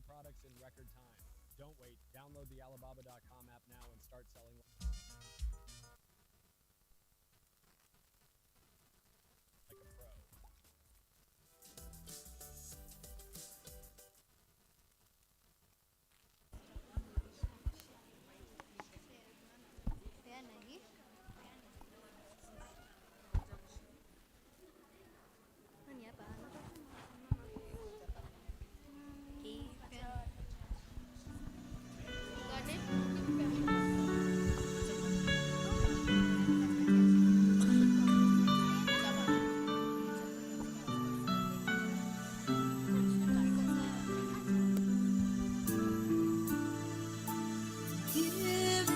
real products in record time. Don't wait. Download the Alibaba.com app now and start selling like a pro. Ayan lagi. Ano ya, paano? Give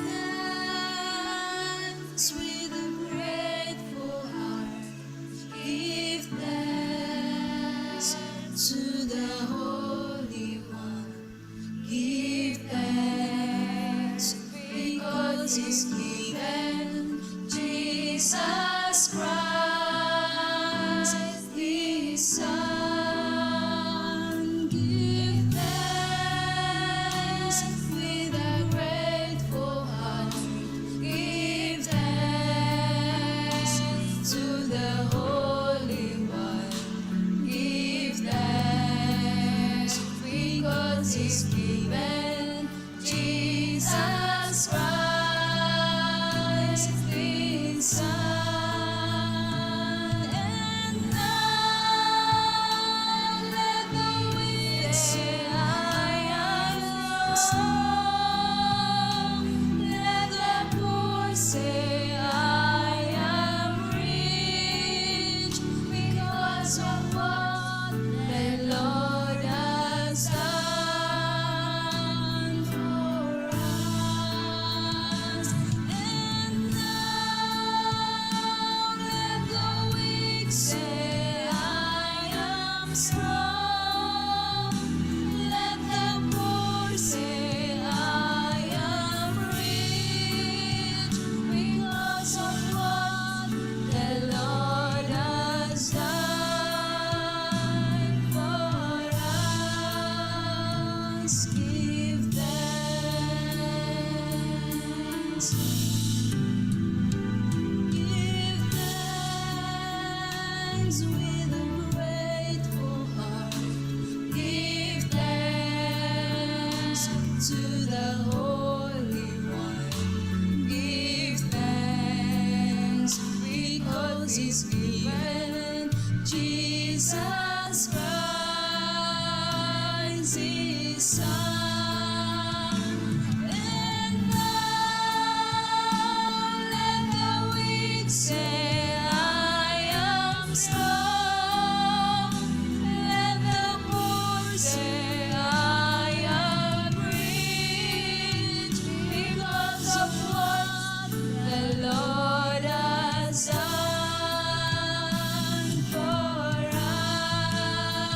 thanks with a grateful heart. Give thanks to the Holy One. Give thanks because He's given Jesus Christ, His Son. Give thanks with a grateful heart. Give thanks to the Holy One. Give thanks because He's given Jesus Christ, His Son. And now let the weak say, I am strong. Let the poor say, I am rich because of what the Lord has done for us. And now let the weak say, I am strong. Let the poor say, I am rich because of what the Lord has done for us. Give thanks. Give thanks with a grateful heart. Give thanks to the Holy One. Give thanks because He's given Jesus Christ, His Son. And now let the weak say, I am strong. Let the poor say, I am rich because of what the Lord has done for us.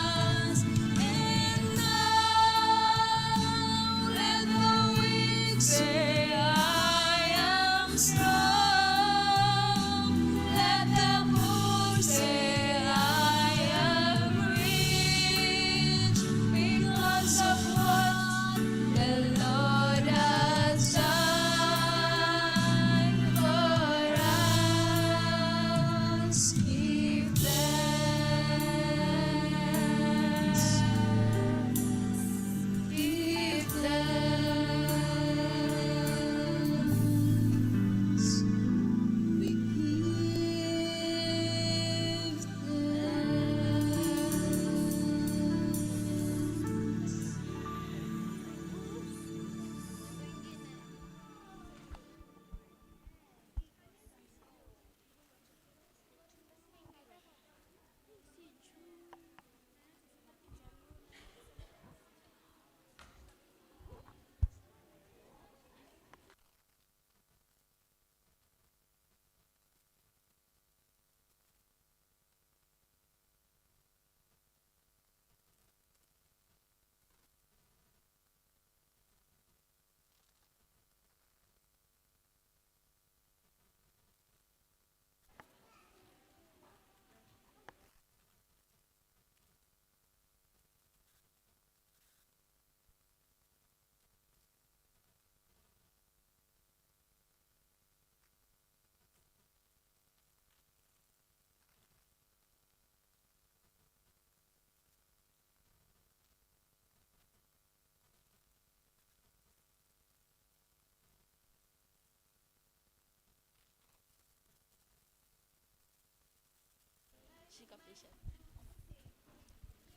appreciate.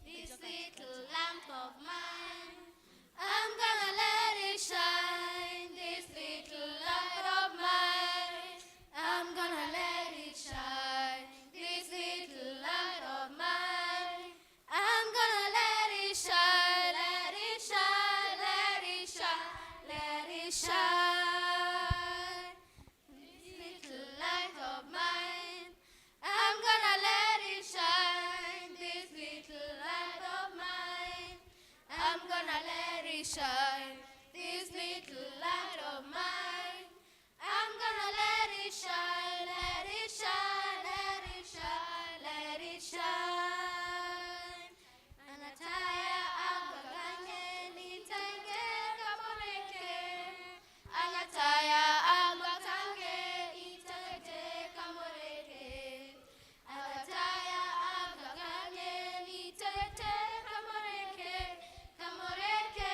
This little lamp of mine, I'm gonna let it shine. This little light of mine, I'm gonna let it shine. This little light of mine, I'm gonna let it shine. Let it shine, let it shine, let it shine. This little light of mine, I'm gonna let it shine. This little light of mine, I'm gonna let it shine. This little light of mine, I'm gonna let it shine. Let it shine, let it shine, let it shine. Anataya agagange nitenge kamoneke. Anataya agagange itenge kamoneke. Anataya agagange nitenge kamoneke. Kamoreke,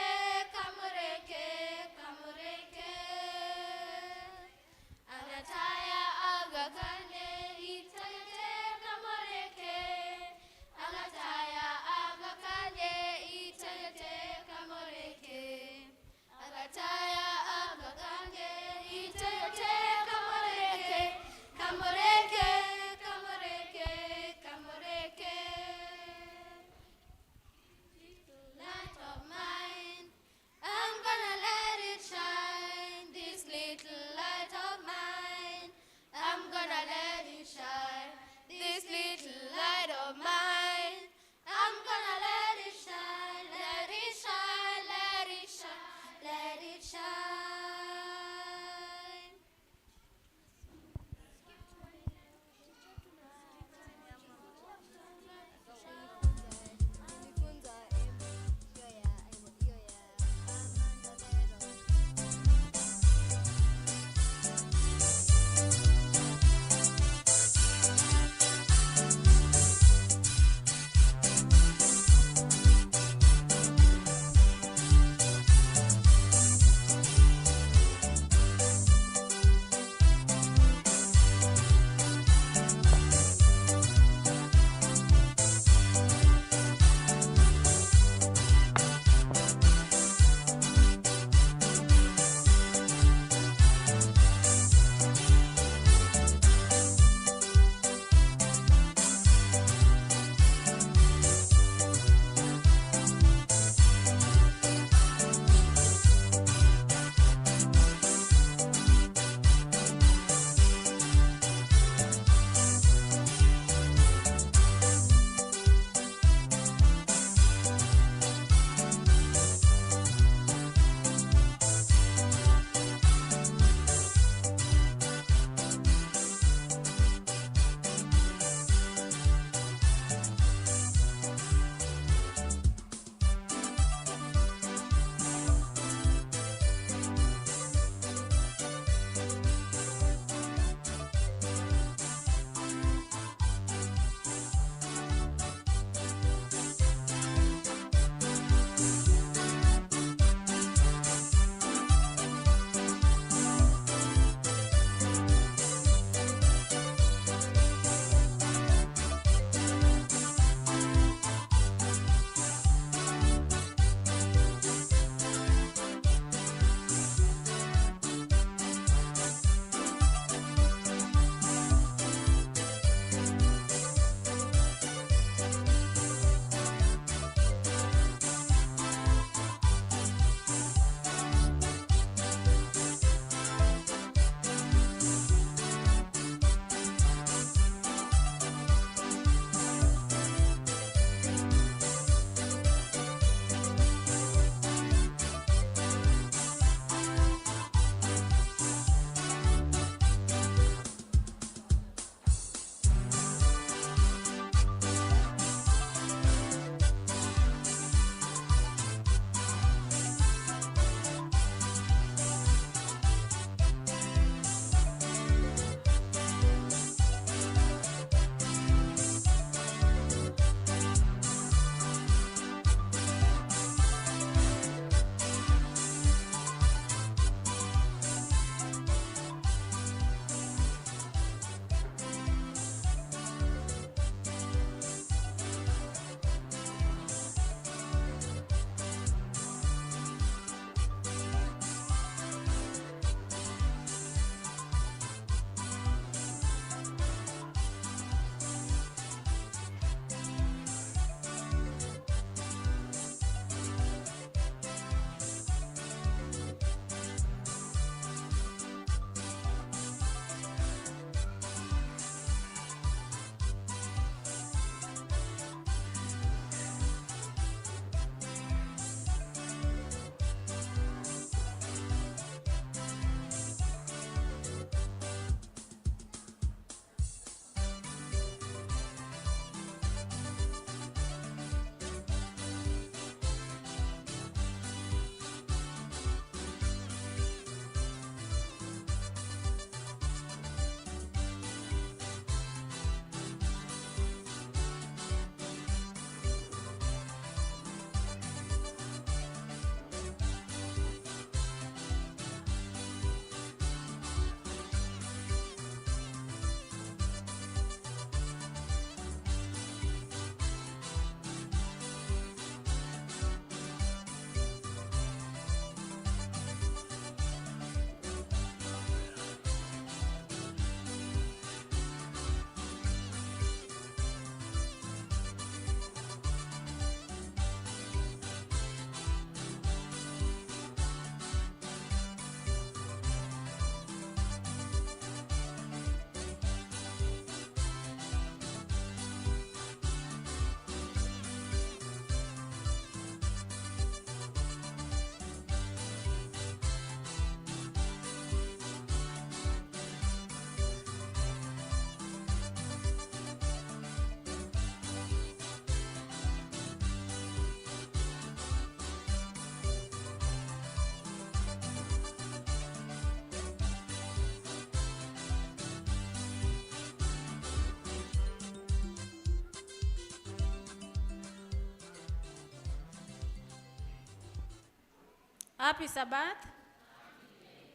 Happy Sabbath.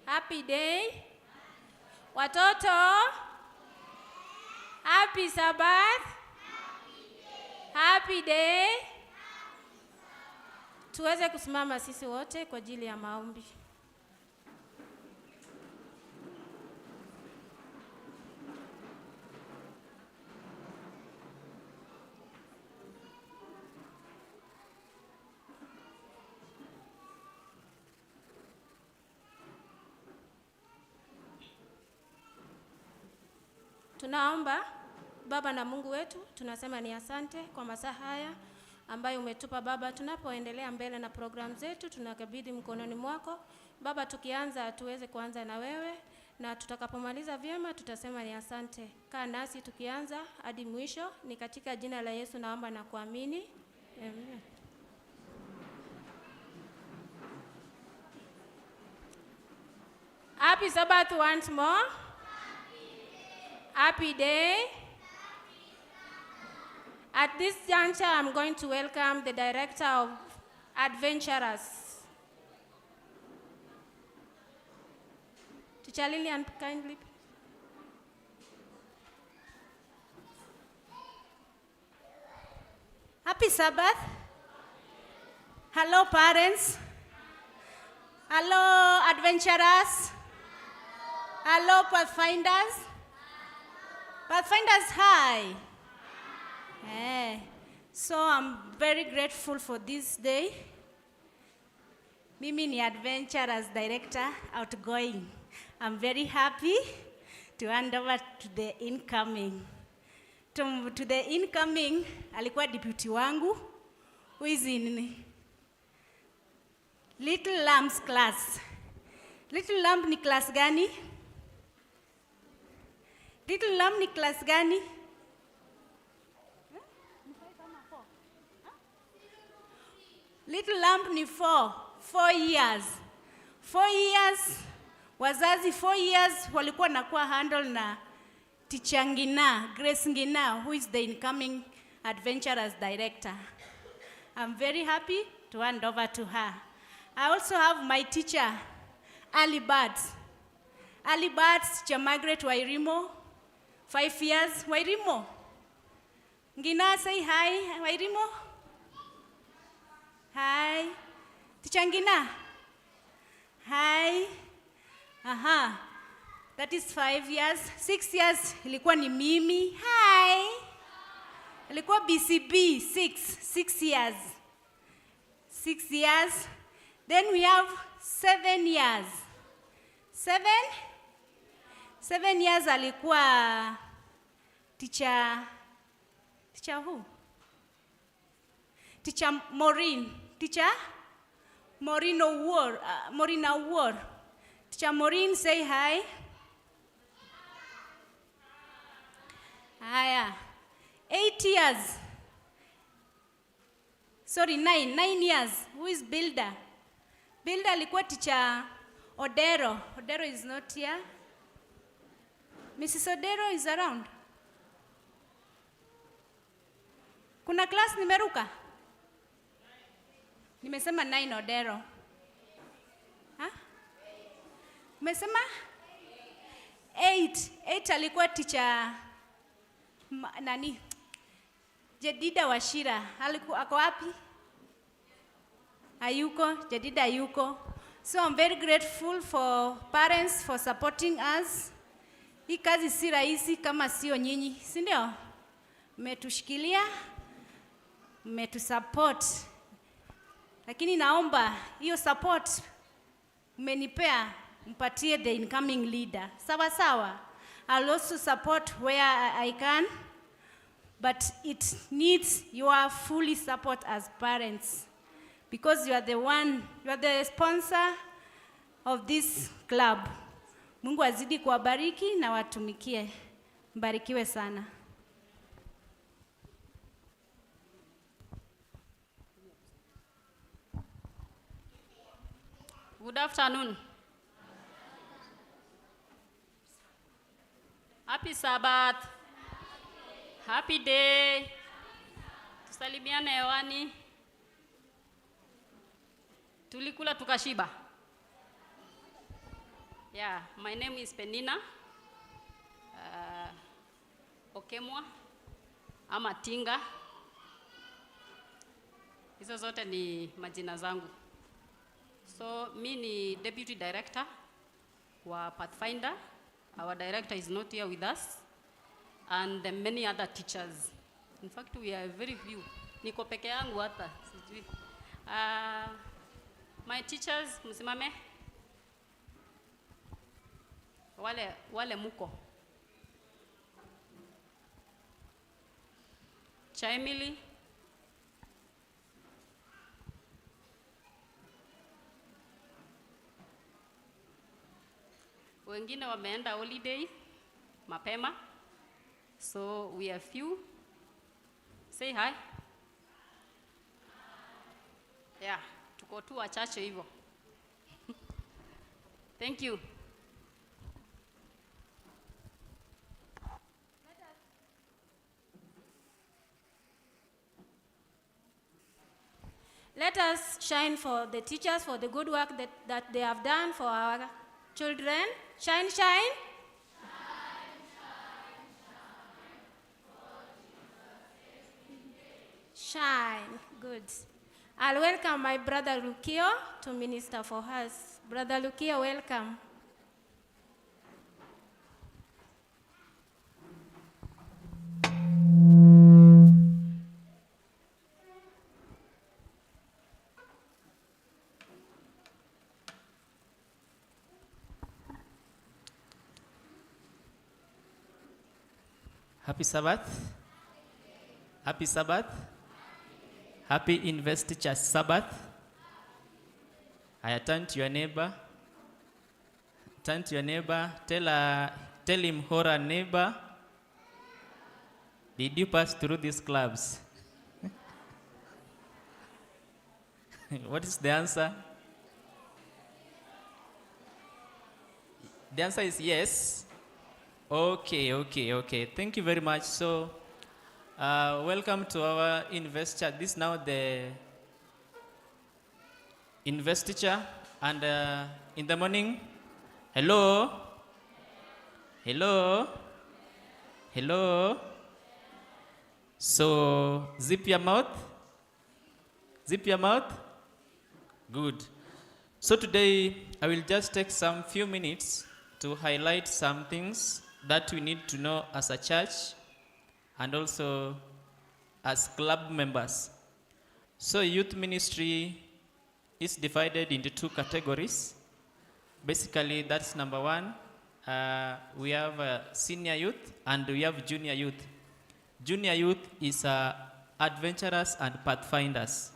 Happy day. Watoto. Happy Sabbath. Happy day. Tuweze kusimama sisi wote kwa ajili ya maombi. Tunaomba. Baba na Mungu wetu, tunasema ni asante kwa masaa haya ambayo umetupa Baba. Tunapoendelea mbele na program zetu, tunakabidhi mkononi mwako Baba. Tukianza tuweze kuanza na wewe, na tutakapomaliza vyema tutasema ni asante. Kaa nasi tukianza hadi mwisho, ni katika jina la Yesu naomba na kuamini. Amen. Happy Sabbath once more. Happy day. At this juncture, I'm going to welcome the Director of Adventurers. Teacher Lillian, kindly. Happy Sabbath. Hello, parents. Hello, adventurers. Hello, pathfinders. Pathfinders, hi. So I'm very grateful for this day. Mimi ni Adventurers Director, outgoing. I'm very happy to hand over to the incoming. To the incoming, alikuwa deputy wangu, who is in Little Lamb's class. Little Lamb ni class gani? Little Lamb ni class gani? Little Lamb ni 4 years. 4 years, wazazi 4 years walikuwa nakuwa handle na Teacher Ngina, Grace Ngina, who is the incoming Adventurers Director. I'm very happy to hand over to her. I also have my teacher, Ali Bats. Ali Bats, Teacher Margaret Wairimo, 5 years. Wairimo. Ngina, say hi. Wairimo. Hi. Teacher Ngina. Hi. Aha. That is 5 years. 6 years, ilikuwa ni mimi. Hi. Ilikuwa BCB, 6 years. 6 years. Then we have 7 years. 7 years alikuwa teacher who? Teacher Maureen. Teacher Maureen Award. Teacher Maureen, say hi. Haya. 8 years. Sorry, 9 years. Who is Builder? Builder alikuwa Teacher Odero. Odero is not here. Mrs. Odero is around. Kuna class nimeruka? Nimesema 9 Odero. Ha? Nimesema 8 alikuwa Teacher nani? Jedida Washira. Ako wapi? Hayuko, Jedida hayuko. So I'm very grateful for parents for supporting us. Hii kazi si rahisi kama sio nyinyi, si ndio? Mmetushikilia, mmetusupport. Lakini naomba hiyo support mmenipea mpatie the incoming leader. Sawa sawa. I'll also support where I can, but it needs your fully support as parents, because you are the sponsor of this club. Mungu azidi kuwabariki na watumikie. Mbarikiwe sana. Good afternoon. Happy Sabbath. Happy day. Tusalimiane hewani. Tulikula tukashiba. Yeah, my name is Penina Okemwa ama Tinga. Hizo zote ni majina zangu. So mi ni Deputy Director wa Pathfinder. Our director is not here with us, and the many other teachers. In fact, we are very few. Niko peke yangu hata sijui. My teachers, msimame. Wale muko. Chaimili. Wengine wameenda holiday mapema. So we are few. Say hi. Yeah, tuko tu wachache hivyo. Thank you. Let us shine for the teachers for the good work that they have done for our children. Shine, shine. Shine. Good. I'll welcome my brother Lukio to minister for us. Brother Lukio, welcome. Happy Sabbath. Happy Sabbath. Happy Investiture Sabbath. I turn to your neighbor. Turn to your neighbor. Tell him, horror neighbor, did you pass through these clubs? What is the answer? The answer is yes. Okay. Thank you very much. So, welcome to our Investiture. This is now the Investiture. And in the morning, hello? So, zip your mouth. Good. So today, I will just take some few minutes to highlight some things that we need to know as a church and also as club members. So youth ministry is divided into two categories. Basically, that's number one. We have senior youth and we have junior youth. Junior youth is adventurers and pathfinders.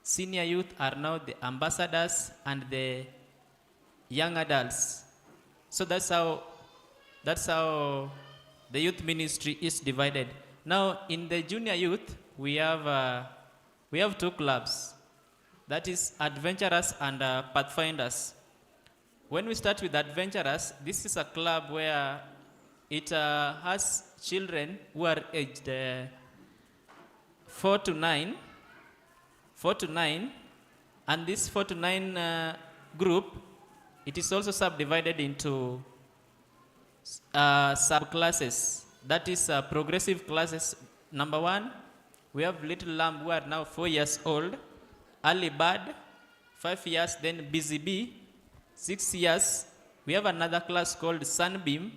Senior youth are now the ambassadors and the young adults. So that's how the youth ministry is divided. Now, in the junior youth, we have two clubs. That is adventurers and pathfinders. When we start with adventurers, this is a club where it has children who are aged 4 to 9, and this 4 to 9 group, it is also subdivided into subclasses. That is progressive classes. Number one, we have Little Lamb who are now 4 years old, Early Bird, 5 years, then Busy Bee, 6 years. We have another class called Sunbeam,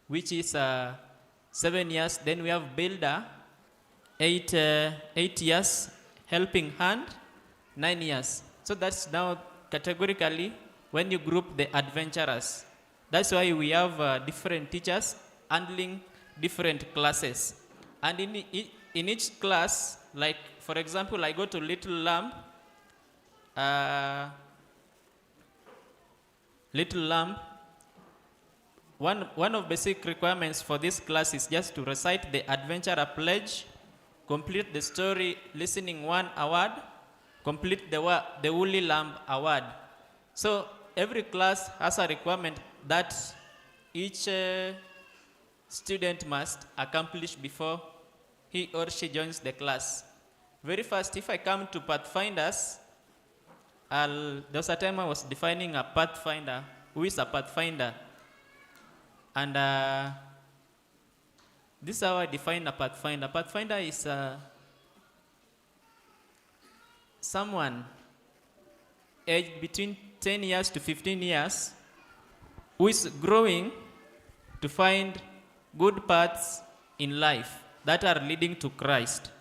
which is 7 years. Then we have Builder, 8 years, Helping Hand, 9 years. So that's now categorically when you group the adventurers. That's why we have different teachers handling different classes. And in each class, like for example, I go to Little Lamb. Little Lamb, one of basic requirements for this class is just to recite the adventurer pledge, complete the story listening 1 award, complete the Woolly Lamb award. So every class has a requirement that each student must accomplish before he or she joins the class. Very first, if I come to Pathfinders, there was a time I was defining a pathfinder. Who is a pathfinder? And this is how I define a pathfinder. Pathfinder is someone aged between 10 years to 15 years who is growing to find good paths in life that are leading to Christ.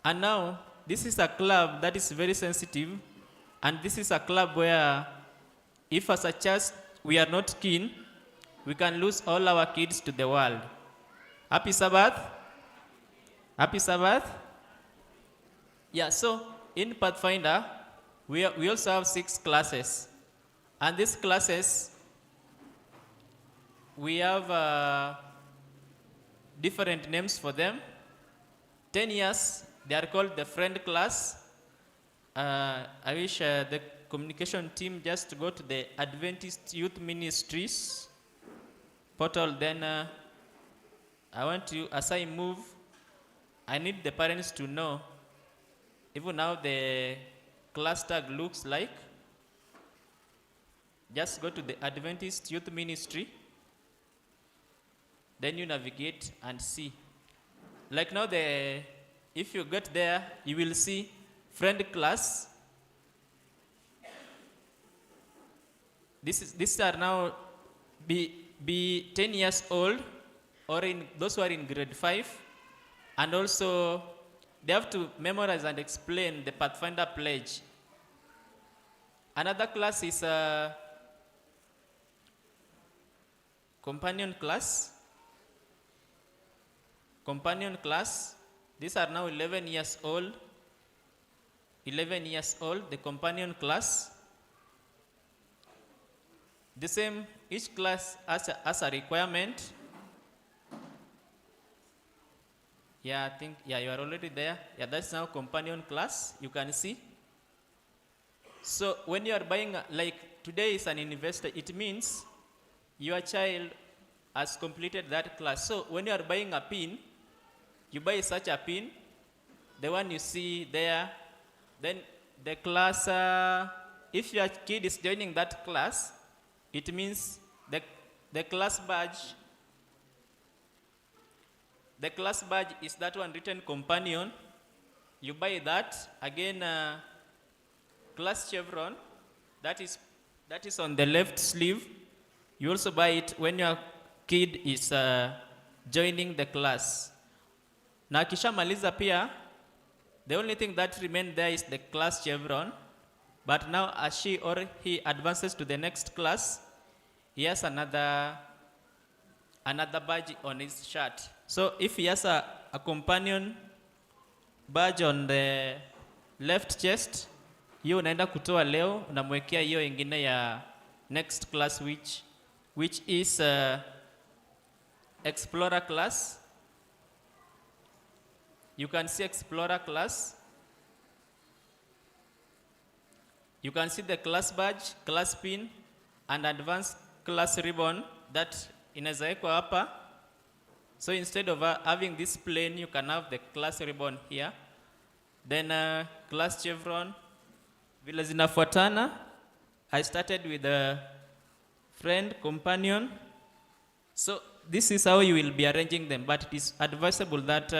And now, this is a club that is very sensitive, and this is a club where if as a church we are not keen, we can lose all our kids to the world. Happy Sabbath? Happy Sabbath? Yeah, so in Pathfinder, we also have 6 classes. And these classes, we have different names for them. 10 years, they are called the friend class. I wish the communication team just to go to the Adventist Youth Ministries portal. Then I want to, as I move, I need the parents to know even how the class tag looks like. Just go to the Adventist Youth Ministry. Then you navigate and see. Like now, if you get there, you will see friend class. These are now be 10 years old, or in those who are in grade 5, and also they have to memorize and explain the Pathfinder pledge. Another class is a companion class. Companion class. These are now 11 years old. 11 years old, the companion class. The same, each class has a requirement. Yeah, I think, yeah, you are already there. Yeah, that's now companion class, you can see. So when you are buying, like today is an investor, it means your child has completed that class. So when you are buying a pin, you buy such a pin, the one you see there, then the class, if your kid is joining that class, it means the class badge, is that one written companion. You buy that. Again, class chevron, that is on the left sleeve. You also buy it when your kid is joining the class. Na kisha maliza pia, the only thing that remains there is the class chevron. But now as she or he advances to the next class, he has another badge on his shirt. So if he has a companion badge on the left chest, hiyo unaenda kutoa leo, unamwekea hiyo ingine ya next class, which is explorer class. You can see explorer class. You can see the class badge, class pin, and advanced class ribbon that inazaekwa hapa. So instead of having this plain, you can have the class ribbon here. Then class chevron. Vile zinafuatana. I started with the friend, companion. So this is how you will be arranging them, but it is advisable that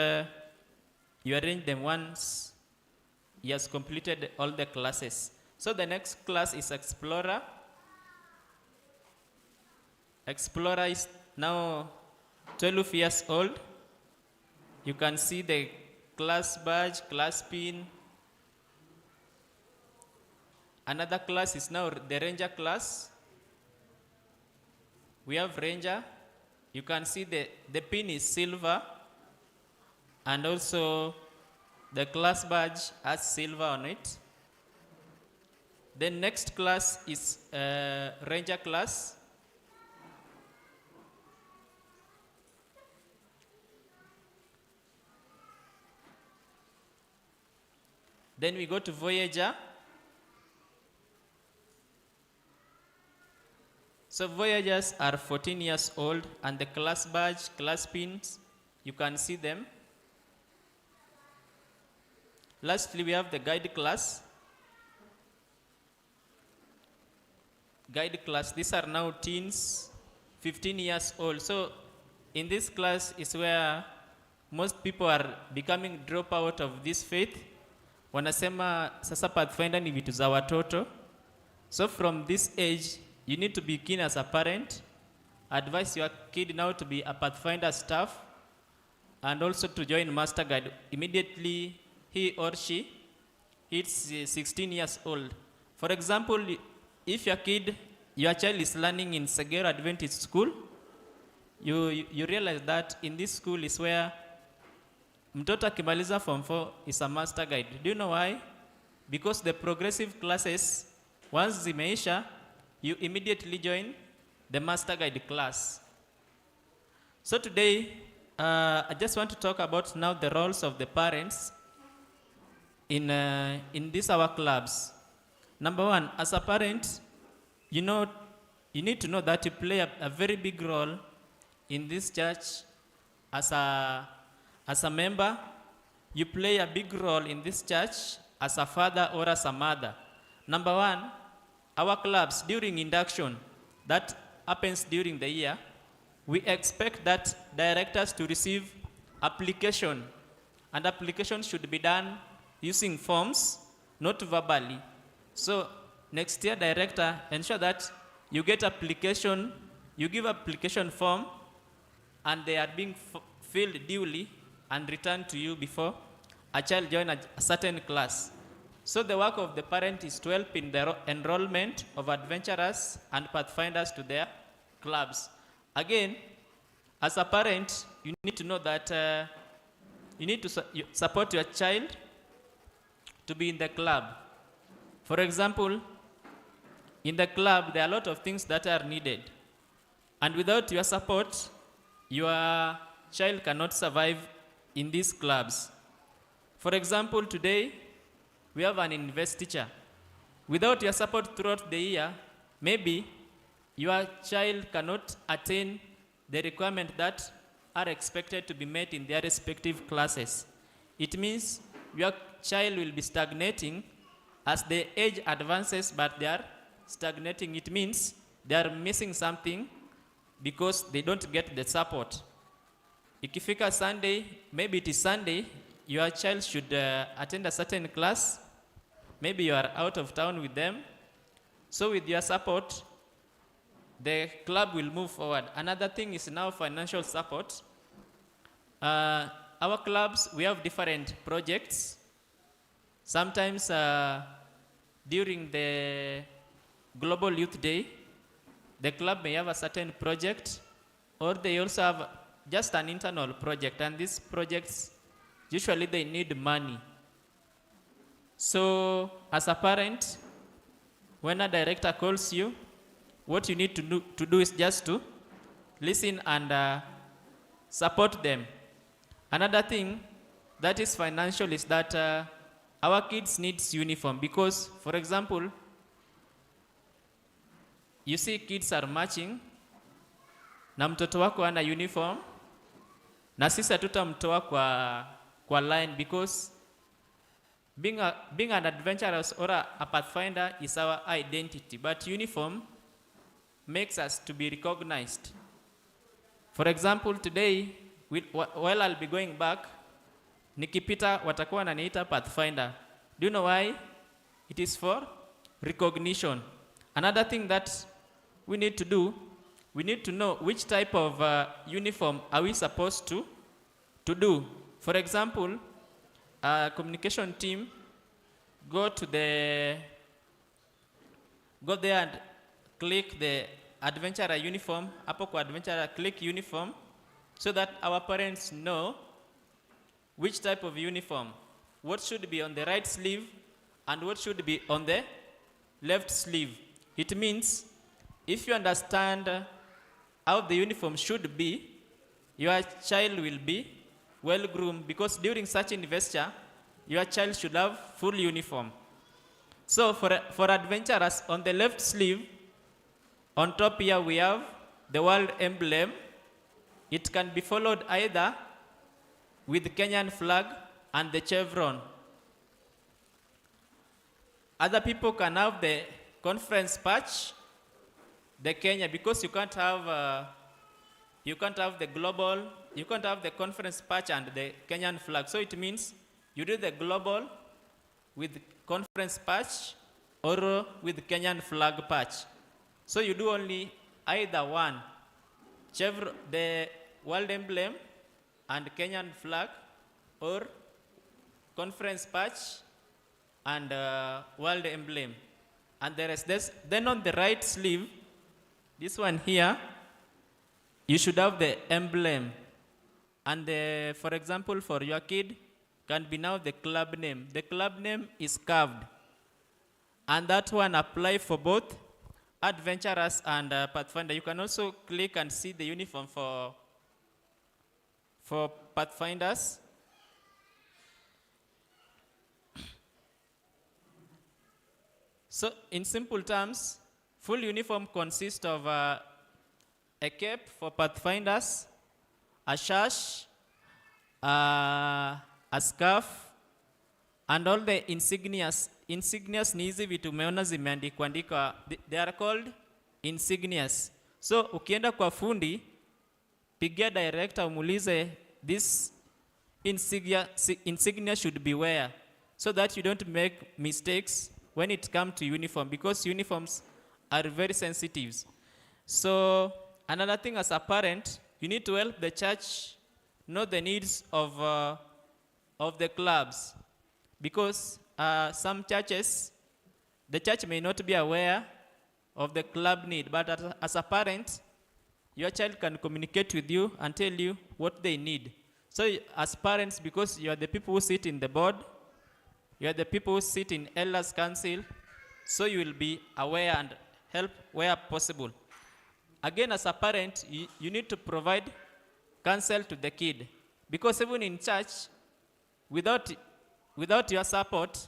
you arrange them once he has completed all the classes. So the next class is Explorer. Explorer is now 12 years old. You can see the class badge, class pin. Another class is now the Ranger class. We have Ranger. You can see the pin is silver, and also the class badge has silver on it. The next class is Ranger class. Then we go to Voyager. So Voyagers are 14 years old, and the class badge, class pins, you can see them. Lastly, we have the Guide class. guide class. These are now teens, 15 years old. So in this class is where most people are becoming dropout of this faith. Wanasema sasa Pathfinder ni vitu za watoto. So from this age, you need to be keen as a parent. Advise your kid now to be a Pathfinder staff and also to join Master Guide immediately he or she hits 16 years old. For example, if your child is learning in Segero Adventist School, you realize that in this school is where mtoto akimaliza form 4 is a Master Guide. Do you know why? Because the progressive classes, once zimeisha, you immediately join the Master Guide class. So today, I just want to talk about now the roles of the parents in these our clubs. Number one, as a parent, you need to know that you play a very big role in this church. As a member, you play a big role in this church as a father or as a mother. Number one, our clubs during induction, that happens during the year, we expect that directors to receive application, and application should be done using forms, not verbally. So next year, director, ensure that you get application, you give application form, and they are being filled duly and returned to you before a child join a certain class. So the work of the parent is to help in the enrollment of adventurers and pathfinders to their clubs. Again, as a parent, you need to know that you need to support your child to be in the club. For example, in the club, there are a lot of things that are needed. And without your support, your child cannot survive in these clubs. For example, today, we have an investiture. Without your support throughout the year, maybe your child cannot attain the requirement that are expected to be met in their respective classes. It means your child will be stagnating as the age advances, but they are stagnating. It means they are missing something because they don't get the support. Ikifika Sunday, maybe it is Sunday, your child should attend a certain class. Maybe you are out of town with them. So with your support, the club will move forward. Another thing is now financial support. Our clubs, we have different projects. Sometimes during the Global Youth Day, the club may have a certain project, or they also have just an internal project, and these projects, usually they need money. So as a parent, when a director calls you, what you need to do is just to listen and support them. Another thing that is financial is that our kids needs uniform because, for example, you see kids are marching na mtoto wako ana uniform na sisi hatutamtoa kwa line because being an adventurer or a pathfinder is our identity, but uniform makes us to be recognized. For example, today, while I'll be going back, nikipita watakuwa wananiita pathfinder. Do you know why? It is for recognition. Another thing that we need to do, we need to know which type of uniform are we supposed to do. For example, communication team go there and click the adventurer uniform, hapo kwa adventurer click uniform, so that our parents know which type of uniform, what should be on the right sleeve and what should be on the left sleeve. It means if you understand how the uniform should be, your child will be well groomed, because during such investiture, your child should have full uniform. So for adventurers, on the left sleeve, on top here we have the world emblem. It can be followed either with the Kenyan flag and the chevron. Other people can have the conference patch the Kenya, because you can't have the global, you can't have the conference patch and the Kenyan flag. So it means you do the global with conference patch or with Kenyan flag patch. So you do only either one, the world emblem and Kenyan flag, or conference patch and world emblem. And there is this. Then on the right sleeve, this one here, you should have the emblem. And for example, for your kid, can be now the club name. The club name is carved. And that one apply for both Adventurers and Pathfinder. You can also click and see the uniform for Pathfinders. So in simple terms, full uniform consists of a cape for Pathfinders, a sash, a scarf, and all the insignias. Insignias ni hizi vitu umeona zimeandikwa, they are called insignias. So ukienda kwa fundi, pigia director umulize, this insignia should be where, so that you don't make mistakes when it comes to uniform, because uniforms are very sensitive. So another thing, as a parent, you need to help the church know the needs of the clubs, because some churches, the church may not be aware of the club need, but as a parent, your child can communicate with you and tell you what they need. So as parents, because you are the people who sit in the board, you are the people who sit in elders council, so you will be aware and help where possible. Again, as a parent, you need to provide counsel to the kid, because even in church, without your support,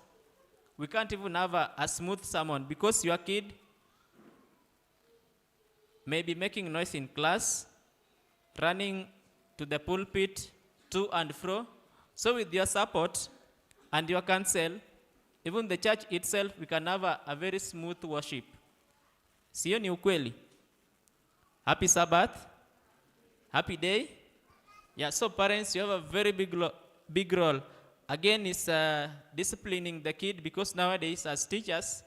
we can't even have a smooth sermon, because your kid may be making noise in class, running to the pulpit, to and fro. So with your support and your counsel, even the church itself, we can have a very smooth worship. Sio ni ukweli? Happy Sabbath. Happy day. Yeah, so parents, you have a very big role. Again, it's disciplining the kid, because nowadays as teachers,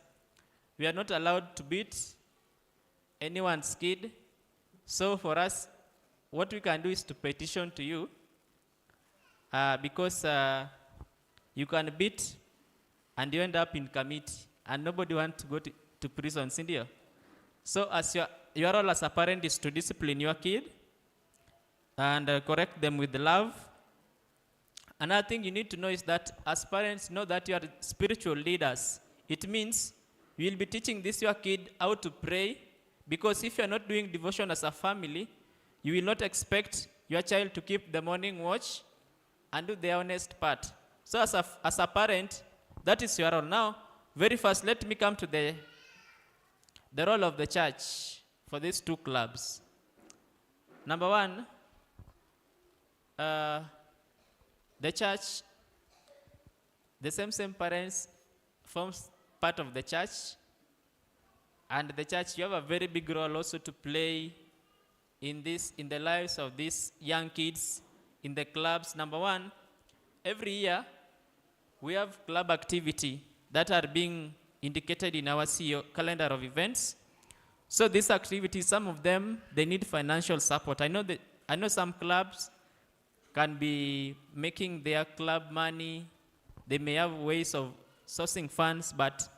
we are not allowed to beat anyone's kid. So for us, what we can do is to petition to you, because you can beat and you end up in committee, and nobody wants to go to prison, Cindy. So as your role as a parent is to discipline your kid and correct them with love. Another thing you need to know is that as parents, know that you are spiritual leaders. It means you will be teaching your kid how to pray, because if you are not doing devotion as a family, you will not expect your child to keep the morning watch and do the honest part. So as a parent, that is your role. Now, very first, let me come to the role of the church for these two clubs. Number one, the church, the same parents forms part of the church, and the church, you have a very big role also to play in the lives of these young kids in the clubs. Number one, every year we have club activity that are being indicated in our CEO calendar of events. So these activities, some of them, they need financial support. I know some clubs can be making their club money. They may have ways of sourcing funds, but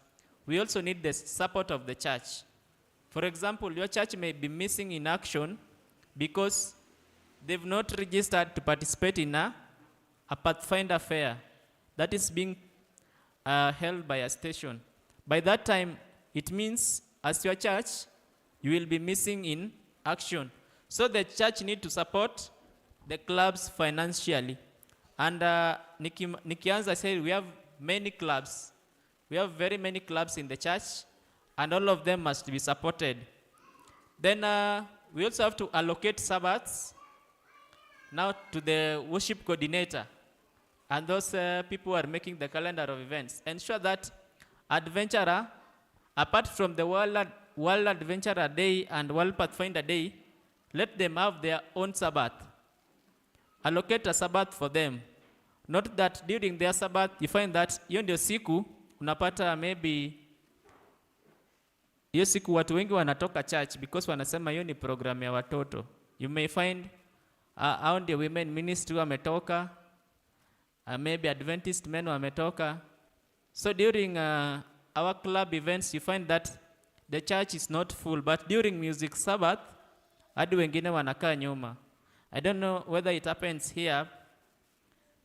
we also need the support of the church. For example, your church may be missing in action because they've not registered to participate in a Pathfinder fair that is being held by a station. By that time, it means as your church, you will be missing in action. So the church need to support the clubs financially. And Nikianza, I said we have many clubs. We have very many clubs in the church, and all of them must be supported. Then we also have to allocate Sabbaths now to the worship coordinator and those people who are making the calendar of events. Ensure that Adventurer, apart from the world World Adventurer Day and World Pathfinder Day, let them have their own Sabbath. Allocate a Sabbath for them. Not that during their Sabbath you find that hiyo ndio siku unapata maybe hiyo siku watu wengi wanatoka church because wanasema hiyo ni program ya watoto. You may find hao ndio women ministry wametoka, maybe Adventist men wametoka. So during our club events you find that the church is not full, but during music Sabbath hadi wengine wanakaa nyuma. I don't know whether it happens here,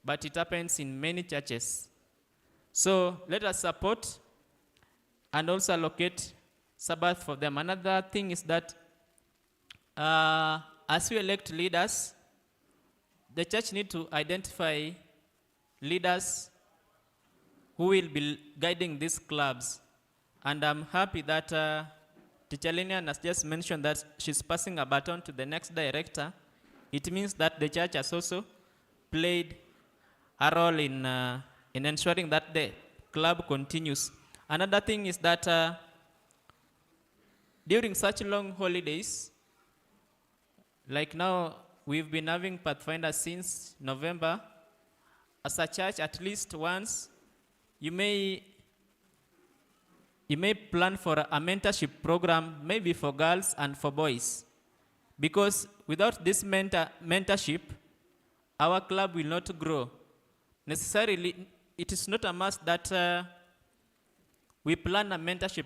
but it happens in many churches. So let us support and also allocate Sabbath for them. Another thing is that as we elect leaders, the church need to identify leaders who will be guiding these clubs. And I'm happy that Teacher Linian has just mentioned that she's passing a baton to the next director. It means that the church has also played a role in ensuring that the club continues. Another thing is that during such long holidays, like now we've been having Pathfinder since November, as a church at least once, you may plan for a mentorship program, maybe for girls and for boys. Because without this mentorship, our club will not grow. Necessarily, it is not a must that we plan a mentorship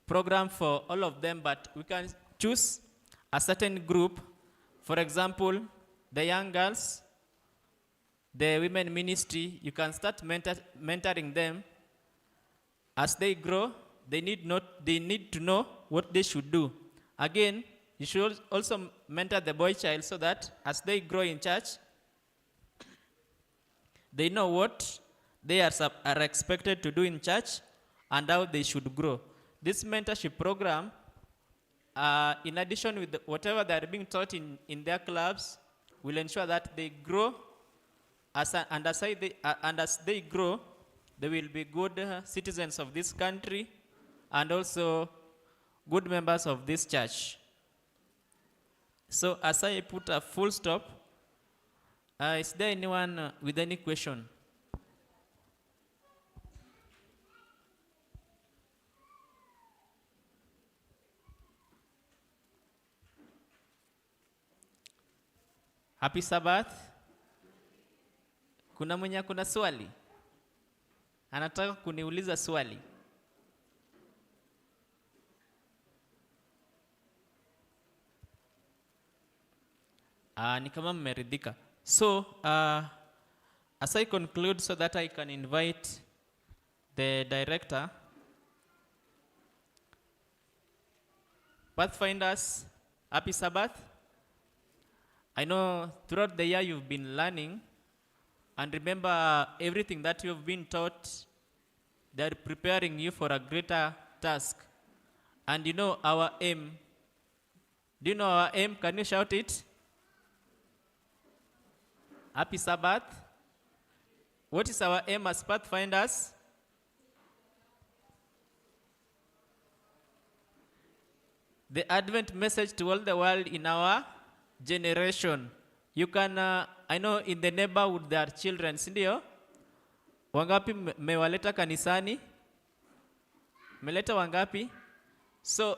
program for all of them, but we can choose a certain group. For example, the young girls, the women ministry, you can start mentoring them. As they grow, they need to know what they should do. Again, you should also mentor the boy child so that as they grow in church, they know what they are expected to do in church and how they should grow. This mentorship program, in addition with whatever they are being taught in their clubs, will ensure that they grow, and as they grow, they will be good citizens of this country and also good members of this church. So as I put a full stop, is there anyone with any question? Happy Sabbath. Kuna mwenye kuna swali? Anataka kuniuliza swali. Ni kama mmeridhika. So, as I conclude so that I can invite the director, Pathfinders, happy Sabbath. I know throughout the year you've been learning, and remember everything that you've been taught, they're preparing you for a greater task. And you know our aim. Do you know our aim? Can you shout it? Happy Sabbath. What is our aim as Pathfinders? The Advent message to all the world in our generation. You can, I know in the neighborhood there are children, sindio? Wangapi mewaleta kanisani? Meleta wangapi? So,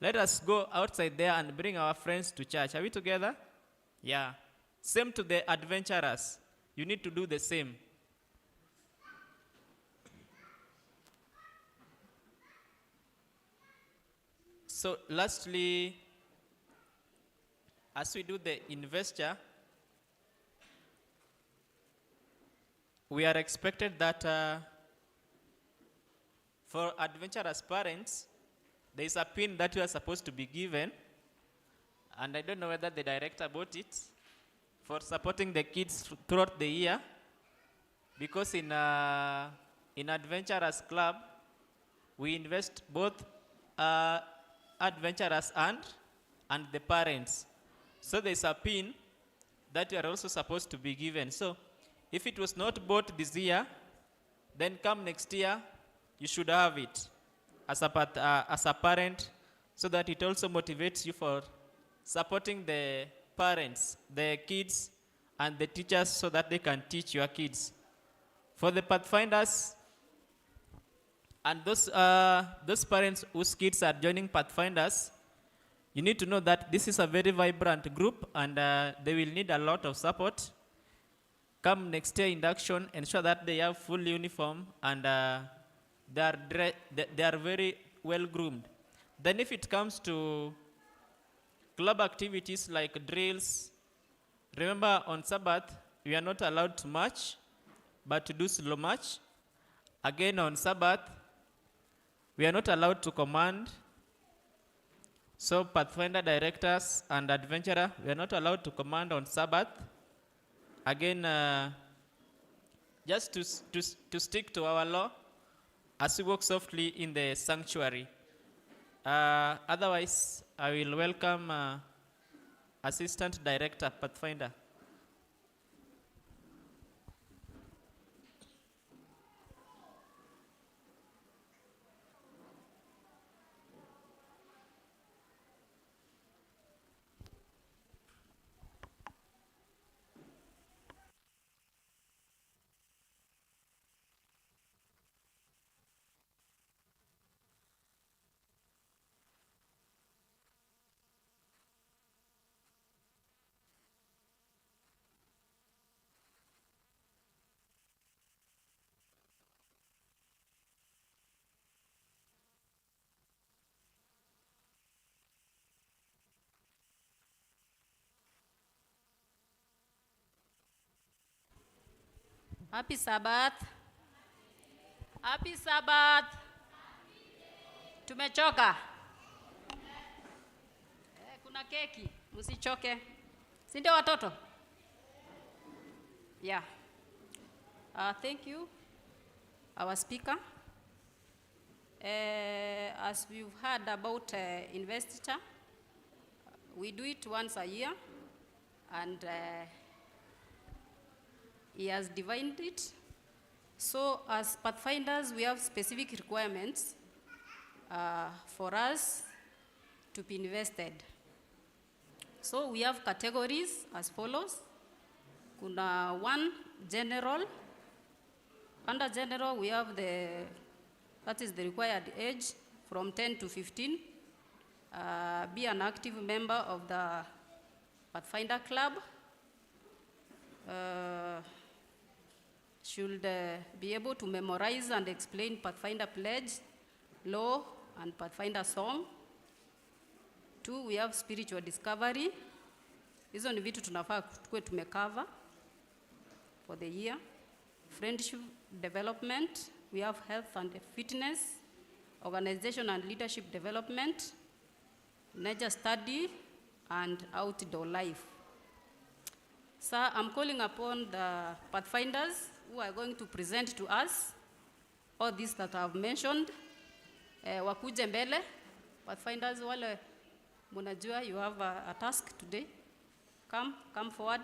let us go outside there and bring our friends to church. Are we together? Yeah. Same to the adventurers. You need to do the same. So lastly, as we do the Investiture, we are expected that for adventurous parents, there is a pin that you are supposed to be given, and I don't know whether the director bought it, for supporting the kids throughout the year, because in Adventurers Club, we invest both adventurers and the parents. So there's a pin that you are also supposed to be given. So if it was not bought this year, then come next year, you should have it. as a parent, so that it also motivates you for supporting the parents, the kids, and the teachers so that they can teach your kids. For the Pathfinders and those parents whose kids are joining Pathfinders, you need to know that this is a very vibrant group and they will need a lot of support. Come next year induction, ensure that they have full uniform and they are very well groomed. Then if it comes to club activities like drills, remember on Sabbath, we are not allowed to march, but to do slow march. Again on Sabbath, we are not allowed to command. So Pathfinder directors and adventurer, we are not allowed to command on Sabbath. Again, just to stick to our law as we walk softly in the sanctuary. Otherwise, I will welcome Assistant Director Pathfinder. Happy Sabbath. Happy Sabbath. Tumechoka. Kuna keki, msichoke. Si ndio watoto? Yeah. Thank you, our speaker. As we've heard about Investiture, we do it once a year, and he has divined it. So as Pathfinders, we have specific requirements for us to be invested. So we have categories as follows. Kuna one, general. Under general, we have that is the required age from 10 to 15. Be an active member of the Pathfinder Club. Should be able to memorize and explain Pathfinder Pledge, Law, and Pathfinder Song. 2, we have spiritual discovery. Hizo ni vitu tunafaa tukue tumecover for the year. Friendship development, we have health and fitness, organization and leadership development, nature study, and outdoor life. So I'm calling upon the Pathfinders who are going to present to us all these that I have mentioned. Wakuje mbele. Pathfinders wale munajua you have a task today. Come forward.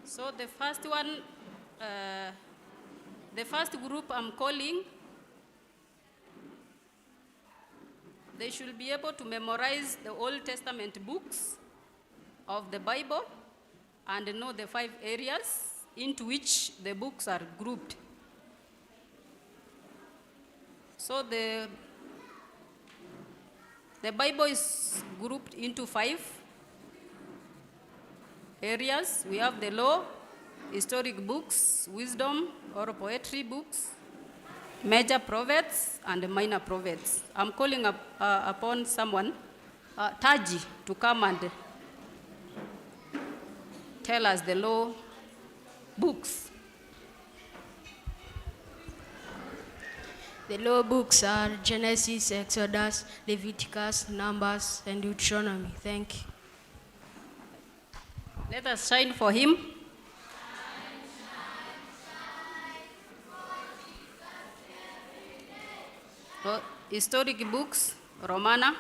So the first one, the first group I'm calling, they should be able to memorize the Old Testament books of the Bible and know the 5 areas into which the books are grouped. So the Bible is grouped into 5 areas. We have the law, historic books, wisdom or poetry books, major prophets and minor prophets. I'm calling upon someone, Taji, to come and tell us the law books. The law books are Genesis, Exodus, Leviticus, Numbers, and Deuteronomy. Thank you. Let us shine for him. Historic books, Romana.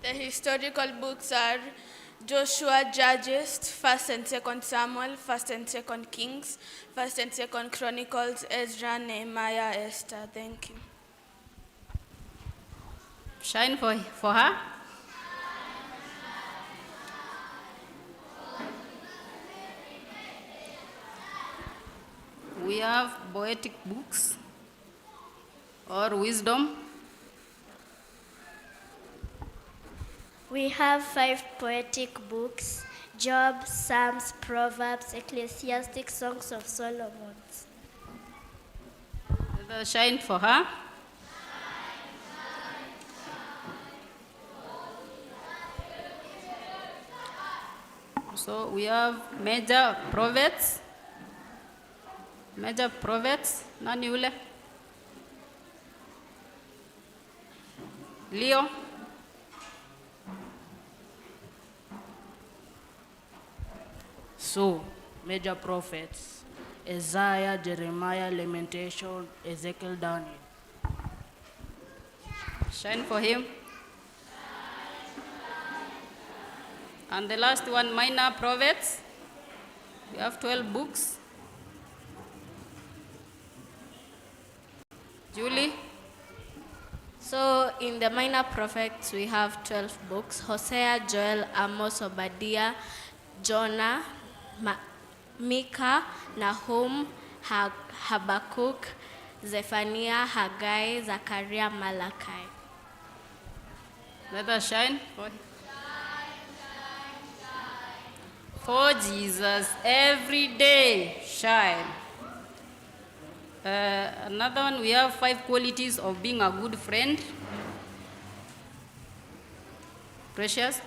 The historical books are Joshua, Judges, 1st and 2nd Samuel, 1st and 2nd Kings, 1st and 2nd Chronicles, Ezra, Nehemiah, Esther. Thank you. Shine for her. We have poetic books or wisdom. We have 5 poetic books: Job, Psalms, Proverbs, Ecclesiastic, Songs of Solomon. Shine for her. So we have major prophets. Major prophets. Nani ule? Leo. So, major prophets: Isaiah, Jeremiah, Lamentation, Ezekiel, Daniel. Shine for him. And the last one, minor prophets. We have 12 books. Julie. So in the minor prophets, we have 12 books: Hosea, Joel, Amos, Obadiah, Jonah, Micah, Nahum, Habakkuk, Zephaniah, Haggai, Zechariah, Malachi. Let us shine. For Jesus, every day, shine. Another one, we have 5 qualities of being a good friend. Precious.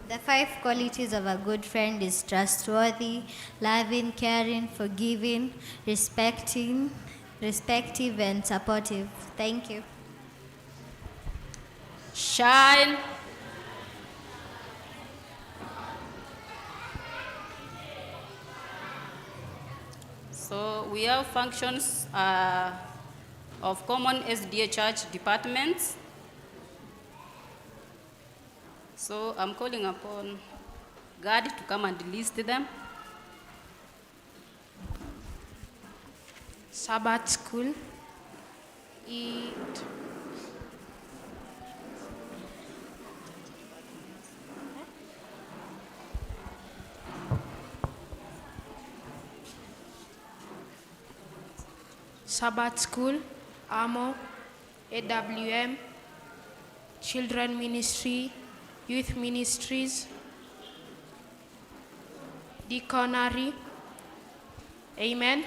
The 5 qualities of a good friend is trustworthy, loving, caring, forgiving, respective, and supportive. Thank you. Shine. So we have functions of common S.D.A. church departments. So I'm calling upon God to come and list them. Sabbath school. Sabbath school, AMO, AWM, children ministry, youth ministries, deaconry. Amen.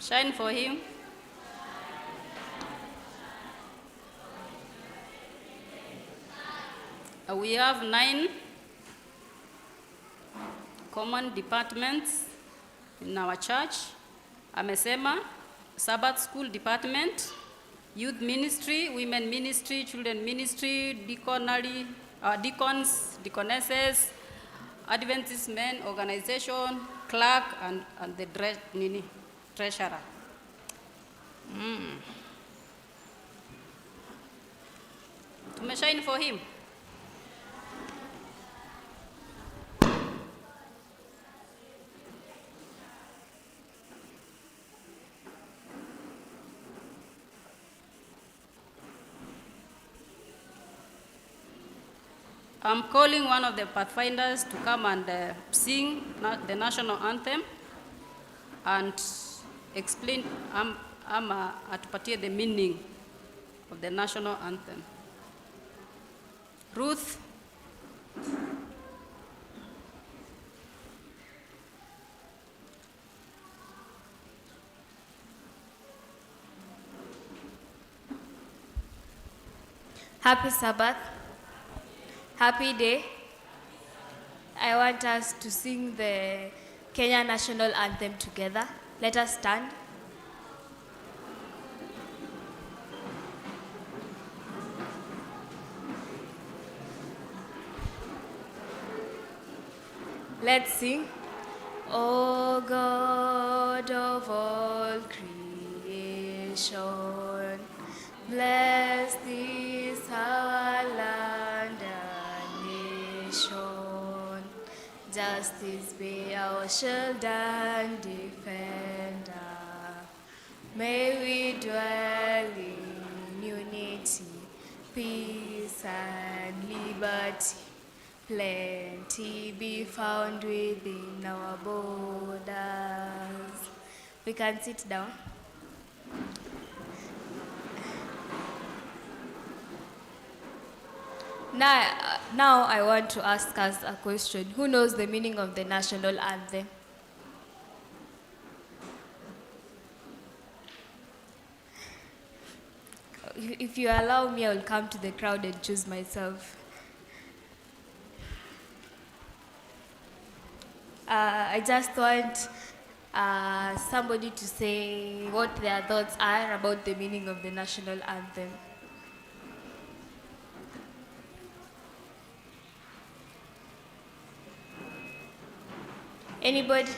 Shine for him. We have 9 common departments in our church. Amesema, Sabbath school department, youth ministry, women ministry, children ministry, deaconry, deacons, deaconesses, Adventist men organization, clerk, and the treasurer. Tumeshine for him. I'm calling one of the pathfinders to come and sing the national anthem and explain, atupatie the meaning of the national anthem. Ruth. Happy Sabbath. Happy day. I want us to sing the Kenya national anthem together. Let us stand. Let's sing. O God of all creation, Bless this our land and nation. Justice be our shield and defender. May we dwell in unity, peace and liberty. Plenty be found within our borders. We can sit down. Now I want to ask us a question. Who knows the meaning of the national anthem? If you allow me, I will come to the crowd and choose myself. I just want somebody to say what their thoughts are about the meaning of the national anthem. Anybody?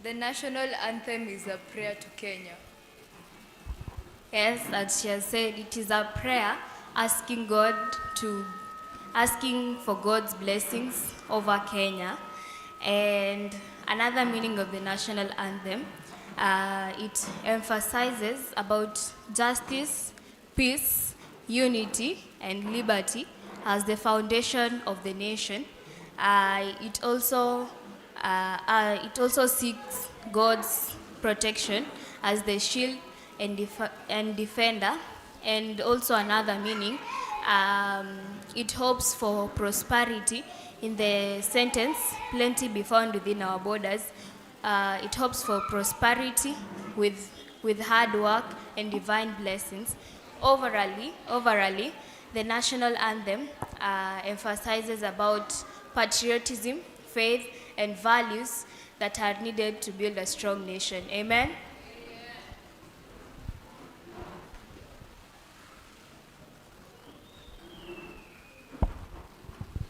The national anthem is a prayer to Kenya. Yes, as she has said, it is a prayer asking for God's blessings over Kenya. And another meaning of the national anthem, it emphasizes about justice, peace, unity, and liberty as the foundation of the nation. It also seeks God's protection as the shield and defender. And also another meaning, it hopes for prosperity. In the sentence, plenty be found within our borders. It hopes for prosperity with hard work and divine blessings. Overally, the national anthem emphasizes about patriotism, faith, and values that are needed to build a strong nation. Amen?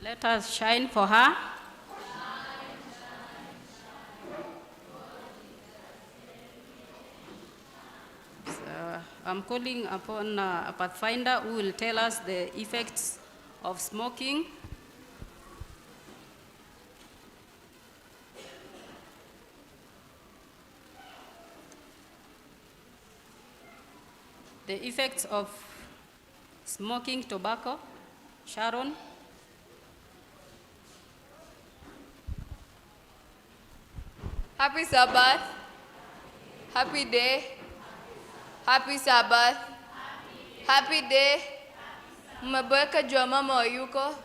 Let us shine for her. So I'm calling upon a pathfinder who will tell us the effects of smoking. The effects of smoking tobacco. Sharon. Happy Sabbath. Happy day. Happy Sabbath. Happy day. Mmeboeka jua mama wa yuko.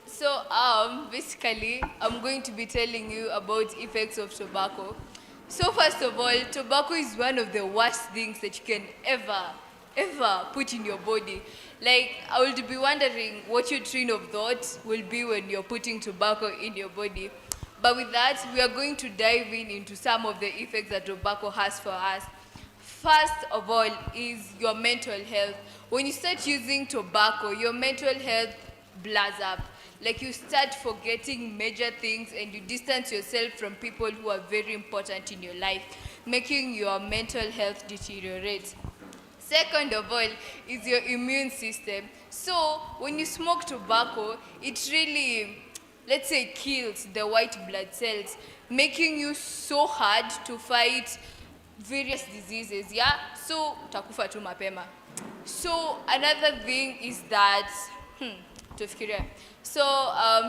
So basically, I'm going to be telling you about effects of tobacco. So first of all, tobacco is one of the worst things that you can ever put in your body. Like, I would be wondering what your train of thought will be when you're putting tobacco in your body. But with that, we are going to dive into some of the effects that tobacco has for us. First of all is your mental health. When you start using tobacco, your mental health blurs up. Like, you start forgetting major things and you distance yourself from people who are very important in your life, making your mental health deteriorate. Second of all is your immune system. So when you smoke tobacco, it really, let's say, kills the white blood cells, making you so hard to fight various diseases, yeah? So utakufa tu mapema. So another thing is that, tufikiria. So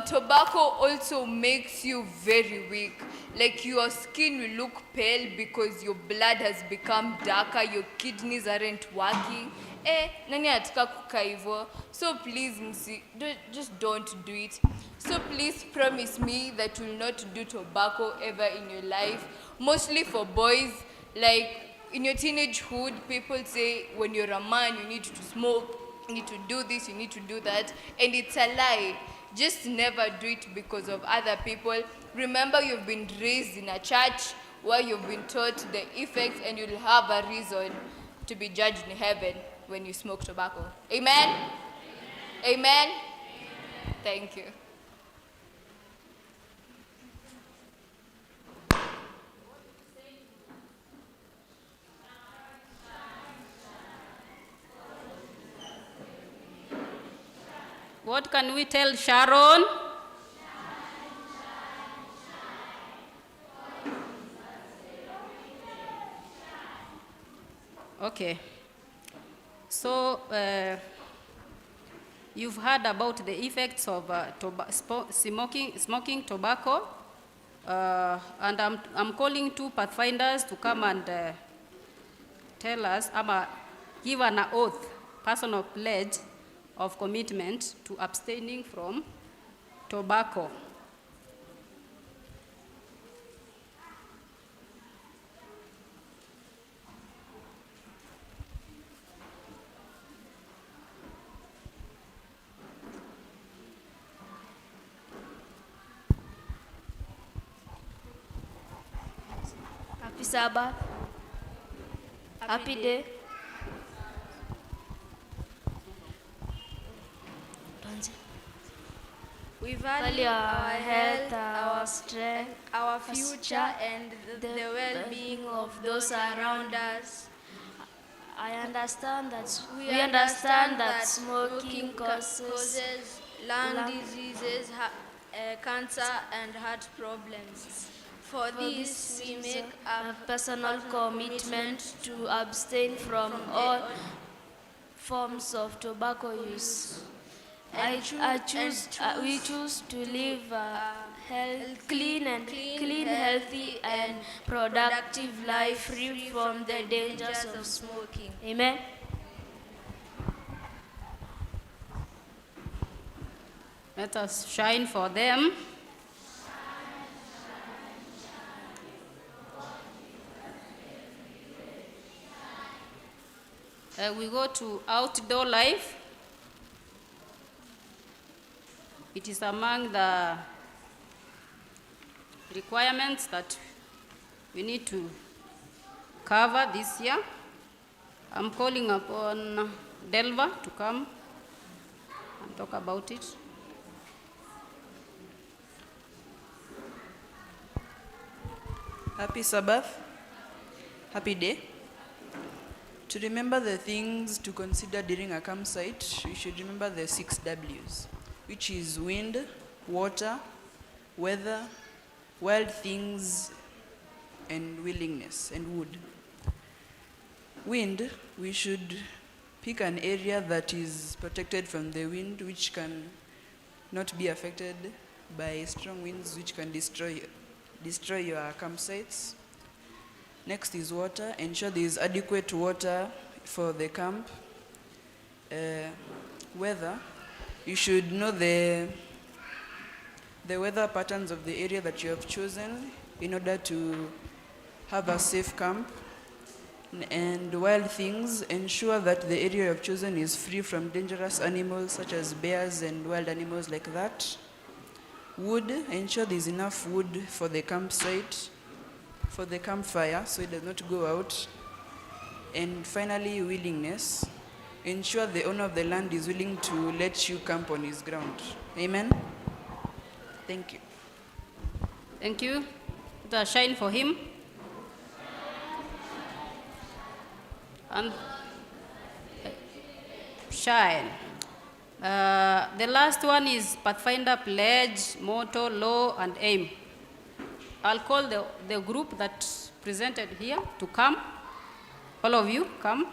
tobacco also makes you very weak. Like, your skin will look pale because your blood has become darker, your kidneys aren't working. Nani ataka kukaa hivyo? So please, just don't do it. So please promise me that you will not do tobacco ever in your life. Mostly for boys, like in your teenagehood, people say when you're a man, you need to smoke, you need to do this, you need to do that. And it's a lie. Just never do it because of other people. Remember, you've been raised in a church where you've been taught the effects, and you'll have a reason to be judged in heaven when you smoke tobacco. Amen? Amen? Amen? Thank you. What can we tell Sharon? Okay. So, you've heard about the effects of smoking tobacco, and I'm calling two pathfinders to come and tell us, give an oath, personal pledge of commitment to abstaining from tobacco. Happy Sabbath. Happy day. We Value our health, our strength, our future, and the well-being of those around us. I understand that We understand that smoking causes lung diseases, cancer, and heart problems. For this, we make a personal commitment to abstain from all forms of tobacco use. We choose to live a clean, healthy, and productive life free from the dangers of smoking. Amen. Let us shine for them. We go to outdoor life. It is among the requirements that we need to cover this year. I'm calling upon Delva to come and talk about it. Happy Sabbath. Happy day. To remember the things to consider during a campsite, we should remember the 6 W's, which is wind, water, weather, wild things, and willingness, and wood. Wind, we should pick an area that is protected from the wind, which can not be affected by strong winds, which can destroy your campsites. Next is water. Ensure there is adequate water for the camp. Weather. You should know the weather patterns of the area that you have chosen in order to have a safe camp. And wild things. Ensure that the area you have chosen is free from dangerous animals such as bears and wild animals like that. Wood. Ensure there is enough wood for the campsite, for the campfire, so it does not go out. And finally, willingness. Ensure the owner of the land is willing to let you camp on his ground. Amen? Thank you. Thank you. Let us shine for him. And shine. The last one is Pathfinder Pledge, Motto, Law, and Aim. I'll call the group that presented here to come. All of you, come.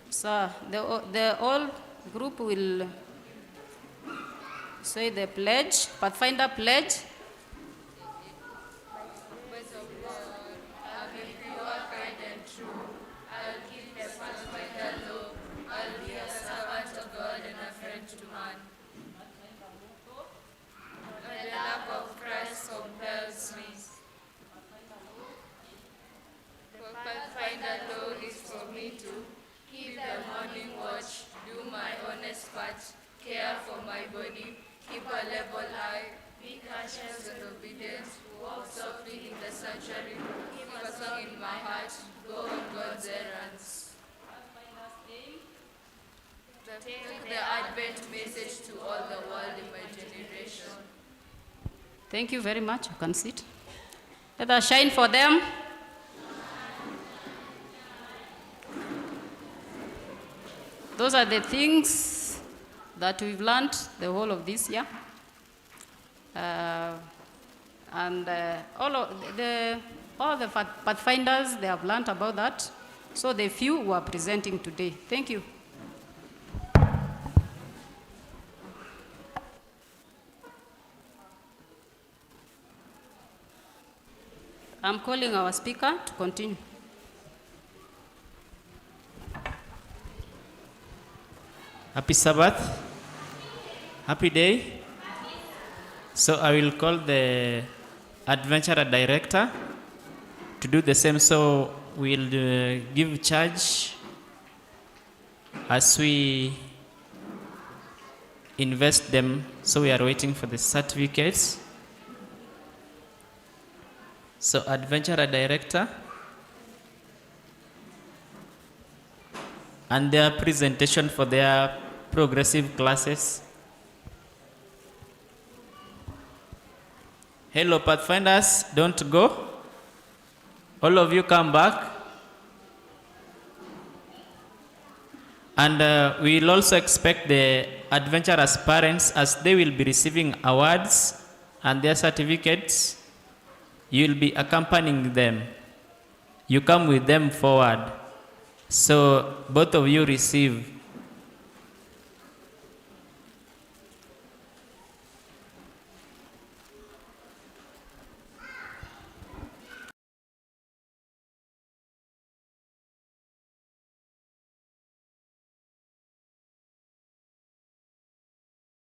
So the whole group will say the pledge, Pathfinder pledge. Keep the morning watch, do my honest part, care for my body, keep a level eye, be cautious and obedient, walk softly in the sanctuary, keep a song in my heart, go on God's errands. Take the Advent message to all the world in my generation. Thank you very much. You can sit. Let us shine for them. Those are the things that we've learned the whole of this year. And all the Pathfinders, they have learned about that. So the few who are presenting today. Thank you. I'm calling our speaker to continue. Happy Sabbath. Happy day. So I will call the Adventurer Director to do the same. So we'll give charge as we invest them. So we are waiting for the certificates. So Adventurer Director and their presentation for their progressive classes. Hello Pathfinders, don't go. All of you come back. And we will also expect the adventurers' parents, as they will be receiving awards and their certificates. You will be accompanying them. You come with them forward. So both of you receive